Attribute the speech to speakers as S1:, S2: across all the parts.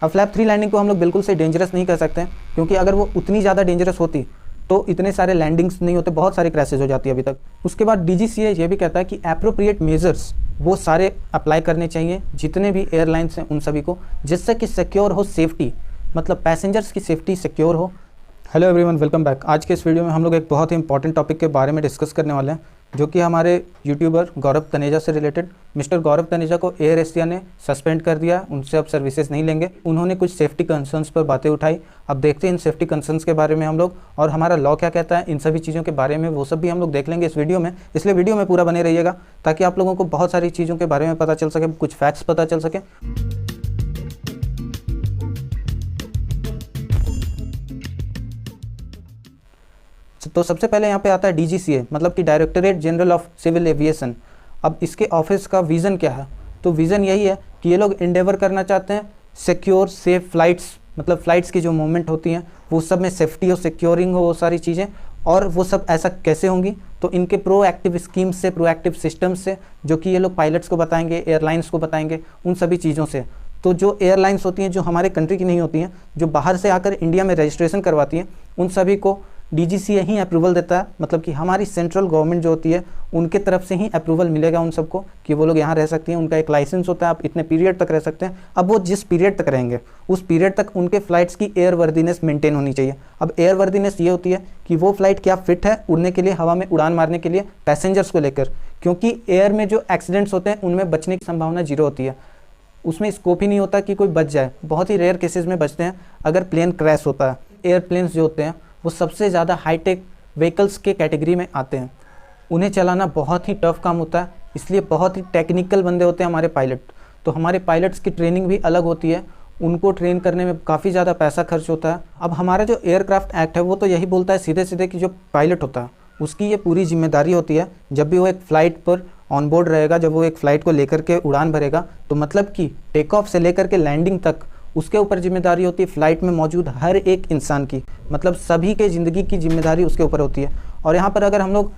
S1: अब flap 3 landing को हम लोग बिल्कुल से डेंजरस नहीं कर सकते हैं, क्योंकि अगर वो उतनी ज़्यादा डेंजरस होती तो इतने सारे लैंडिंग्स नहीं होते, बहुत सारी क्रैशेज हो जाती है अभी तक। उसके बाद DGCA ये भी कहता है कि एप्रोप्रिएट मेजर्स वो सारे अप्लाई करने चाहिए जितने भी एयरलाइंस हैं उन सभी को, जिससे कि सिक्योर हो सेफ्टी, मतलब पैसेंजर्स की सेफ्टी सिक्योर हो। Hello everyone, welcome back. आज के इस वीडियो में हम लोग एक बहुत ही इंपॉर्टेंट टॉपिक के बारे में डिस्कस करने वाले हैं, जो कि हमारे यूट्यूबर गौरव तनेजा से रिलेटेड। मिस्टर गौरव तनेजा को एयर एशिया ने सस्पेंड कर दिया, उनसे अब सर्विसेज नहीं लेंगे। उन्होंने कुछ सेफ्टी कंसर्न्स पर बातें उठाई। अब देखते हैं इन सेफ्टी कंसर्न्स के बारे में हम लोग, और हमारा लॉ क्या कहता है इन सभी चीज़ों के बारे में, वो सब भी हम लोग देख लेंगे इस वीडियो में। इसलिए वीडियो में पूरा बने रहिएगा ताकि आप लोगों को बहुत सारी चीज़ों के बारे में पता चल सके, कुछ फैक्ट्स पता चल सके। तो सबसे पहले यहाँ पे आता है DGCA, मतलब कि directorate general of civil aviation. अब इसके ऑफिस का विज़न क्या है? तो विज़न यही है कि ये लोग इंडेवर करना चाहते हैं सिक्योर सेफ फ्लाइट्स, मतलब फ़्लाइट्स की जो मूवमेंट होती हैं वो सब में सेफ्टी हो, सिक्योरिंग हो, वो सारी चीज़ें। और वो सब ऐसा कैसे होंगी? तो इनके प्रोएक्टिव स्कीम्स से, प्रोएक्टिव सिस्टम्स से, जो कि ये लोग पायलट्स को बताएंगे, एयरलाइंस को बताएंगे, उन सभी चीज़ों से। तो जो एयरलाइंस होती हैं जो हमारे कंट्री की नहीं होती हैं, जो बाहर से आकर इंडिया में रजिस्ट्रेशन करवाती हैं, उन सभी को DGCA ही अप्रूवल देता है। मतलब कि हमारी सेंट्रल गवर्नमेंट जो होती है उनके तरफ से ही अप्रूवल मिलेगा उन सबको कि वो लोग यहाँ रह सकती हैं। उनका एक लाइसेंस होता है, आप इतने पीरियड तक रह सकते हैं। अब वो जिस पीरियड तक रहेंगे उस पीरियड तक उनके फ़्लाइट्स की एयर वर्दीनेस मेंटेन होनी चाहिए। अब एयर वर्दीनेस ये होती है कि वो फ्लाइट क्या फिट है उड़ने के लिए, हवा में उड़ान मारने के लिए, पैसेंजर्स को लेकर। क्योंकि एयर में जो एक्सीडेंट्स होते हैं उनमें बचने की संभावना 0 होती है, उसमें स्कोप ही नहीं होता कि कोई बच जाए। बहुत ही रेयर केसेस में बचते हैं अगर प्लेन क्रैश होता है। एयरप्लेन्स जो होते हैं वो सबसे ज़्यादा हाईटेक व्हीकल्स के कैटेगरी में आते हैं। उन्हें चलाना बहुत ही टफ काम होता है, इसलिए बहुत ही टेक्निकल बंदे होते हैं हमारे पायलट। तो हमारे पायलट्स की ट्रेनिंग भी अलग होती है, उनको ट्रेन करने में काफ़ी ज़्यादा पैसा खर्च होता है। अब हमारा जो एयरक्राफ्ट एक्ट है वो तो यही बोलता है सीधे सीधे कि जो पायलट होता है उसकी ये पूरी जिम्मेदारी होती है, जब भी वो एक फ़्लाइट पर ऑन बोर्ड रहेगा, जब वो एक फ़्लाइट को लेकर के उड़ान भरेगा, तो मतलब कि टेक ऑफ से लेकर के लैंडिंग तक उसके ऊपर जिम्मेदारी होती है फ़्लाइट में मौजूद हर एक इंसान की। मतलब सभी के ज़िंदगी की जिम्मेदारी उसके ऊपर होती है। और यहाँ पर अगर हम लोग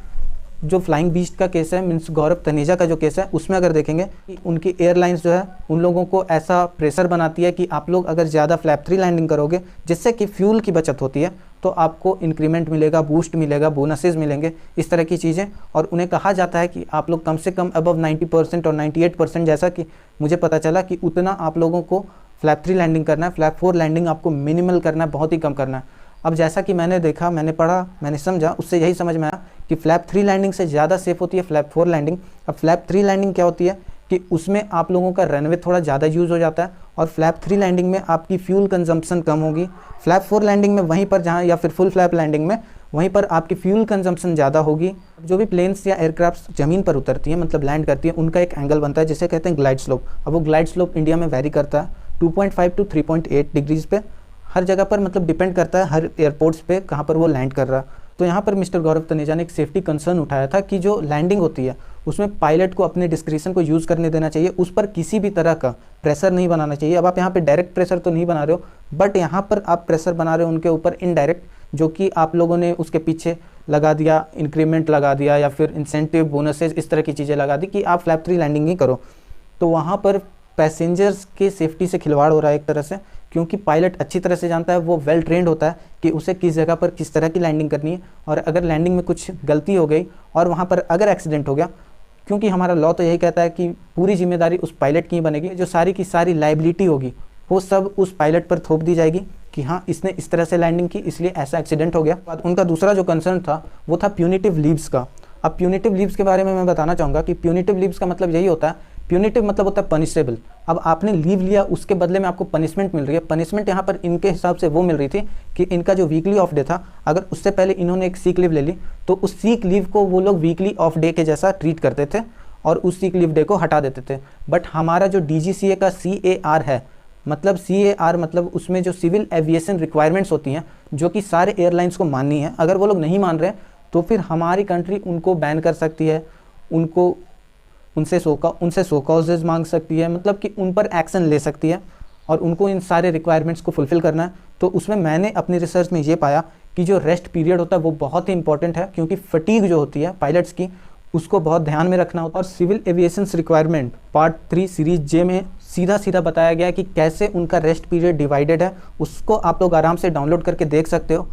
S1: जो फ्लाइंग बीस्ट का केस है, मीन्स गौरव तनेजा का जो केस है, उसमें अगर देखेंगे कि उनकी एयरलाइंस जो है उन लोगों को ऐसा प्रेशर बनाती है कि आप लोग अगर ज़्यादा फ्लैप 3 लैंडिंग करोगे, जिससे कि फ्यूल की बचत होती है, तो आपको इंक्रीमेंट मिलेगा, बूस्ट मिलेगा, बोनसेस मिलेंगे, इस तरह की चीज़ें। और उन्हें कहा जाता है कि आप लोग कम से कम अबव 90% और 98%, जैसा कि मुझे पता चला कि उतना आप लोगों को फ्लैप 3 लैंडिंग करना है। फ्लैप 4 लैंडिंग आपको मिनिमल करना है, बहुत ही कम करना है। अब जैसा कि मैंने देखा, मैंने पढ़ा, मैंने समझा, उससे यही समझ में आया कि फ्लैप 3 लैंडिंग से ज़्यादा सेफ होती है फ्लैप 4 लैंडिंग। अब फ्लैप 3 लैंडिंग क्या होती है कि उसमें आप लोगों का रनवे थोड़ा ज़्यादा यूज़ हो जाता है, और फ्लैप 3 लैंडिंग में आपकी फ्यूल कंजम्पशन कम होगी। फ्लैप 4 लैंडिंग में वहीं पर जहाँ, या फिर फुल फ्लैप लैंडिंग में वहीं पर आपकी फ्यूल कंजम्पशन ज़्यादा होगी। जो भी प्लेन्स या एयरक्राफ्ट ज़मीन पर उतरती हैं, मतलब लैंड करती है, उनका एक एंगल बनता है जिसे कहते हैं ग्लाइड स्लोप। अब वो ग्लाइड स्लोप इंडिया में वेरी करता है 2.5 to 3.8 डिग्रीज पे, हर जगह पर, मतलब डिपेंड करता है हर एयरपोर्ट्स पे कहाँ पर वो लैंड कर रहा है। तो यहाँ पर मिस्टर गौरव तनेजा ने एक सेफ्टी कंसर्न उठाया था कि जो लैंडिंग होती है उसमें पायलट को अपने डिस्क्रिशन को यूज़ करने देना चाहिए, उस पर किसी भी तरह का प्रेशर नहीं बनाना चाहिए। अब आप यहाँ पे डायरेक्ट प्रेशर तो नहीं बना रहे हो, बट यहाँ पर आप प्रेशर बना रहे हो उनके ऊपर इनडायरेक्ट, जो कि आप लोगों ने उसके पीछे लगा दिया, इंक्रीमेंट लगा दिया, या फिर इंसेंटिव, बोनसेस, इस तरह की चीज़ें लगा दी कि आप फ्लैप 3 लैंडिंग ही करो। तो वहाँ पर पैसेंजर्स के सेफ्टी से खिलवाड़ हो रहा है एक तरह से, क्योंकि पायलट अच्छी तरह से जानता है, वो वेल ट्रेंड होता है कि उसे किस जगह पर किस तरह की लैंडिंग करनी है। और अगर लैंडिंग में कुछ गलती हो गई और वहाँ पर अगर एक्सीडेंट हो गया, क्योंकि हमारा लॉ तो यही कहता है कि पूरी जिम्मेदारी उस पायलट की ही बनेगी, जो सारी की सारी लाइबिलिटी होगी वो सब उस पायलट पर थोप दी जाएगी कि हाँ इसने इस तरह से लैंडिंग की, इसलिए ऐसा एक्सीडेंट हो गया। उनका दूसरा जो कंसर्न था वो था प्यूनिटिव लीव्स का। अब प्यूनिटिव लीव्स के बारे में मैं बताना चाहूँगा कि प्यूनिटिव लीव्स का मतलब यही होता है, प्यूनिटिव मतलब होता है पनिशेबल। अब आपने लीव लिया, उसके बदले में आपको पनिशमेंट मिल रही है। पनिशमेंट यहाँ पर इनके हिसाब से वो मिल रही थी कि इनका जो वीकली ऑफ डे था, अगर उससे पहले इन्होंने एक सीक लीव ले ली तो उस सीक लीव को वो लोग वीकली ऑफ डे के जैसा ट्रीट करते थे और उस सीक लीव डे को हटा देते थे। बट हमारा जो DGCA का CAR है, मतलब CAR मतलब उसमें जो सिविल एविएशन रिक्वायरमेंट्स होती हैं, जो कि सारे एयरलाइंस को माननी है, अगर वो लोग नहीं मान रहे तो फिर हमारी कंट्री उनको बैन कर सकती है, उनसे सो कॉजेज मांग सकती है, मतलब कि उन पर एक्शन ले सकती है, और उनको इन सारे रिक्वायरमेंट्स को फुलफ़िल करना है। तो उसमें मैंने अपनी रिसर्च में ये पाया कि जो रेस्ट पीरियड होता है वो बहुत ही इंपॉर्टेंट है, क्योंकि फटीग जो होती है पायलट्स की उसको बहुत ध्यान में रखना होता है। और civil aviation requirement part 3 series J में सीधा सीधा बताया गया है कि कैसे उनका रेस्ट पीरियड डिवाइडेड है, उसको आप लोग आराम से डाउनलोड करके देख सकते हो।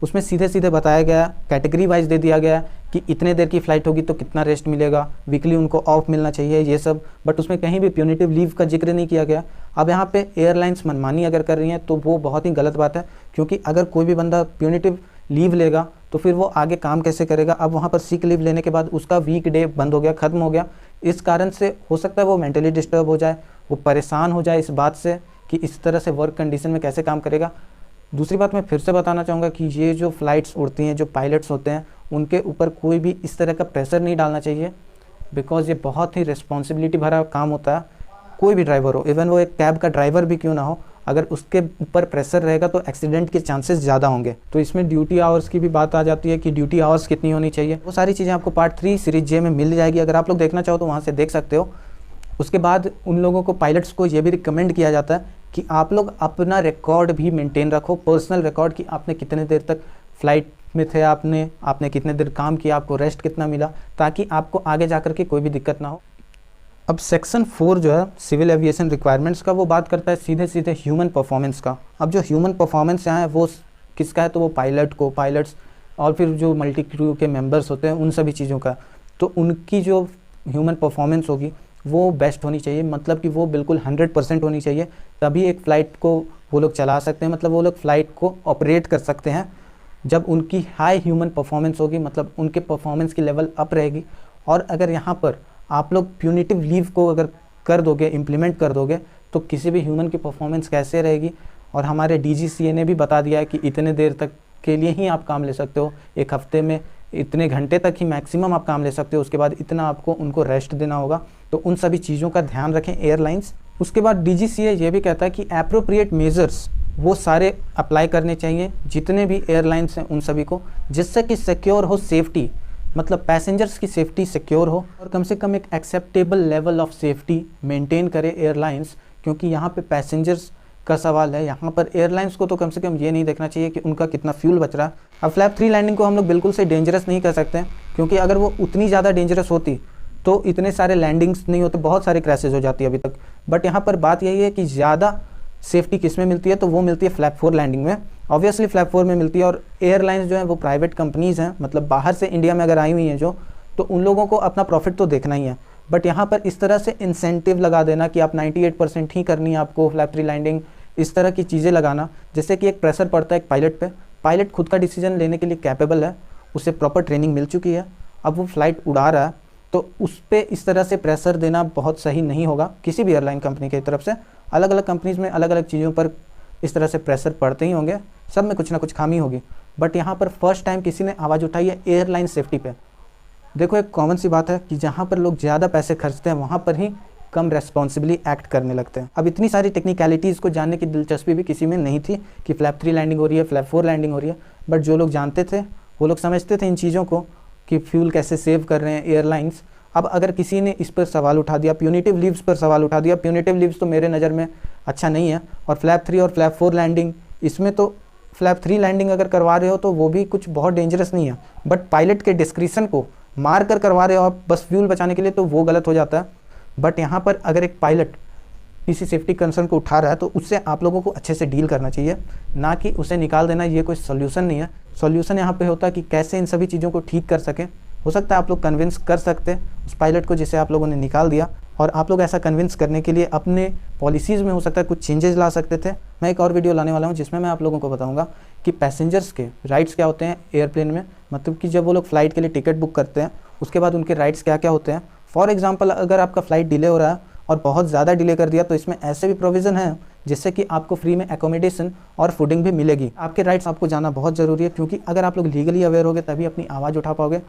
S1: उसमें सीधे सीधे बताया गया, कैटेगरी वाइज दे दिया गया कि इतने देर की फ़्लाइट होगी तो कितना रेस्ट मिलेगा, वीकली उनको ऑफ मिलना चाहिए, ये सब। बट उसमें कहीं भी प्यूनिटिव लीव का जिक्र नहीं किया गया। अब यहाँ पे एयरलाइंस मनमानी अगर कर रही हैं तो वो बहुत ही गलत बात है, क्योंकि अगर कोई भी बंदा प्यूनिटिव लीव लेगा तो फिर वो आगे काम कैसे करेगा। अब वहाँ पर सिक लीव लेने के बाद उसका वीक डे बंद हो गया, ख़त्म हो गया। इस कारण से हो सकता है वो मेंटली डिस्टर्ब हो जाए, वो परेशान हो जाए इस बात से कि इस तरह से वर्क कंडीशन में कैसे काम करेगा। दूसरी बात मैं फिर से बताना चाहूँगा कि ये जो फ़्लाइट्स उड़ती हैं, जो पायलट्स होते हैं, उनके ऊपर कोई भी इस तरह का प्रेशर नहीं डालना चाहिए, बिकॉज़ ये बहुत ही रिस्पॉन्सिबिलिटी भरा काम होता है। कोई भी ड्राइवर हो, इवन वो एक कैब का ड्राइवर भी क्यों ना हो, अगर उसके ऊपर प्रेशर रहेगा तो एक्सीडेंट के चांसेस ज़्यादा होंगे। तो इसमें ड्यूटी आवर्स की भी बात आ जाती है कि ड्यूटी आवर्स कितनी होनी चाहिए। वो सारी चीज़ें आपको पार्ट 3 सीरीज जे में मिल जाएगी, अगर आप लोग देखना चाहो तो वहाँ से देख सकते हो। उसके बाद उन लोगों को, पायलट्स को, ये भी रिकमेंड किया जाता है कि आप लोग अपना रिकॉर्ड भी मेंटेन रखो, पर्सनल रिकॉर्ड, कि आपने कितने देर तक फ़्लाइट में थे, आपने कितने देर काम किया, आपको रेस्ट कितना मिला, ताकि आपको आगे जा कर के कोई भी दिक्कत ना हो। अब सेक्शन 4 जो है सिविल एविएशन रिक्वायरमेंट्स का, वो बात करता है सीधे सीधे ह्यूमन परफॉर्मेंस का। अब जो ह्यूमन परफॉर्मेंस यहाँ है वो किसका है, तो वो पायलट्स और फिर जो मल्टी क्रू के मेंबर्स होते हैं उन सभी चीज़ों का। तो उनकी जो ह्यूमन परफॉर्मेंस होगी वो बेस्ट होनी चाहिए, मतलब कि वो बिल्कुल 100% होनी चाहिए, तभी एक फ़्लाइट को वो लोग चला सकते हैं, मतलब वो लोग फ़्लाइट को ऑपरेट कर सकते हैं। जब उनकी हाई ह्यूमन परफॉर्मेंस होगी, मतलब उनके परफॉर्मेंस की लेवल अप रहेगी। और अगर यहाँ पर आप लोग प्यूनिटिव लीव को अगर कर दोगे, इम्प्लीमेंट कर दोगे, तो किसी भी ह्यूमन की परफॉर्मेंस कैसे रहेगी। और हमारे DGCA ने भी बता दिया है कि इतने देर तक के लिए ही आप काम ले सकते हो, एक हफ्ते में इतने घंटे तक ही मैक्सिमम आप काम ले सकते हो, उसके बाद इतना आपको उनको रेस्ट देना होगा। तो उन सभी चीज़ों का ध्यान रखें एयरलाइंस। उसके बाद DGCA ये भी कहता है कि एप्रोप्रिएट मेजर्स वो सारे अप्लाई करने चाहिए जितने भी एयरलाइंस हैं उन सभी को, जिससे कि सिक्योर हो सेफ्टी, मतलब पैसेंजर्स की सेफ्टी सिक्योर हो, और कम से कम एक acceptable level of safety maintain करे एयरलाइंस। क्योंकि यहाँ पे पैसेंजर्स का सवाल है, यहाँ पर एयरलाइंस को तो कम से कम ये नहीं देखना चाहिए कि उनका कितना फ्यूल बच रहा है। अब फ्लैप 3 लैंडिंग को हम लोग बिल्कुल से डेंजरस नहीं कर सकते हैं, क्योंकि अगर वो उतनी ज़्यादा डेंजरस होती तो इतने सारे लैंडिंग्स नहीं होते, बहुत सारे क्रैशेज हो जाती है अभी तक। बट यहाँ पर बात यही है कि ज़्यादा सेफ्टी किस में मिलती है, तो वो मिलती है फ्लैप 4 लैंडिंग में। ऑब्वियसली फ्लैप 4 में मिलती है। और एयरलाइंस जो है वो प्राइवेट कंपनीज़ हैं, मतलब बाहर से इंडिया में अगर आई हुई हैं जो, तो उन लोगों को अपना प्रॉफिट तो देखना ही है। बट यहाँ पर इस तरह से इंसेंटिव लगा देना कि आप 98% ही करनी है आपको फ्लैप 3 लैंडिंग, इस तरह की चीज़ें लगाना, जिससे कि एक प्रेशर पड़ता है एक पायलट पे। पायलट खुद का डिसीजन लेने के लिए कैपेबल है, उसे प्रॉपर ट्रेनिंग मिल चुकी है, अब वो फ्लाइट उड़ा रहा है, तो उस पर इस तरह से प्रेशर देना बहुत सही नहीं होगा किसी भी एयरलाइन कंपनी की तरफ से। अलग अलग कंपनीज़ में अलग अलग चीज़ों पर इस तरह से प्रेशर पड़ते ही होंगे, सब में कुछ ना कुछ खामी होगी। बट यहाँ पर फर्स्ट टाइम किसी ने आवाज़ उठाई है एयरलाइन सेफ्टी पे। देखो एक कॉमन सी बात है कि जहाँ पर लोग ज़्यादा पैसे खर्चते हैं वहाँ पर ही कम रेस्पॉन्सिबली एक्ट करने लगते हैं। अब इतनी सारी टेक्निकलिटीज़ को जानने की दिलचस्पी भी किसी में नहीं थी कि फ्लैप 3 लैंडिंग हो रही है, फ्लैप 4 लैंडिंग हो रही है। बट जो लोग जानते थे वो लोग समझते थे इन चीज़ों को कि फ्यूल कैसे सेव कर रहे हैं एयरलाइंस। अब अगर किसी ने इस पर सवाल उठा दिया, प्यूनिटिव लीव्स पर सवाल उठा दिया, प्यूनिटिव लीव्स तो मेरे नज़र में अच्छा नहीं है। और फ्लैप 3 और फ्लैप 4 लैंडिंग, इसमें तो फ्लैप 3 लैंडिंग अगर करवा रहे हो तो वो भी कुछ बहुत डेंजरस नहीं है, बट पायलट के डिस्क्रिशन को मार कर करवा रहे हो आप बस फ्यूल बचाने के लिए, तो वो गलत हो जाता है। बट यहाँ पर अगर एक पायलट किसी सेफ्टी कंसर्न को उठा रहा है तो उससे आप लोगों को अच्छे से डील करना चाहिए, ना कि उसे निकाल देना। ये कोई सोल्यूशन नहीं है। सोल्यूशन यहाँ पे होता है कि कैसे इन सभी चीज़ों को ठीक कर सकें। हो सकता है आप लोग कन्विंस कर सकते हैं उस पायलट को जिसे आप लोगों ने निकाल दिया, और आप लोग ऐसा कन्विंस करने के लिए अपने पॉलिसीज़ में हो सकता है कुछ चेंजेस ला सकते थे। मैं एक और वीडियो लाने वाला हूँ जिसमें मैं आप लोगों को बताऊँगा कि पैसेंजर्स के राइट्स क्या होते हैं एयरप्लेन में, मतलब कि जब वो लोग फ़्लाइट के लिए टिकट बुक करते हैं उसके बाद उनके राइट्स क्या क्या होते हैं। फॉर एग्जाम्पल, अगर आपका फ़्लाइट डिले हो रहा है और बहुत ज़्यादा डिले कर दिया तो इसमें ऐसे भी प्रोविज़न है जिससे कि आपको फ्री में एकोमोडेशन और फूडिंग भी मिलेगी। आपके राइट्स आपको जानना बहुत ज़रूरी है, क्योंकि अगर आप लोग लीगली अवेयर होगे तभी अपनी आवाज़ उठा पाओगे।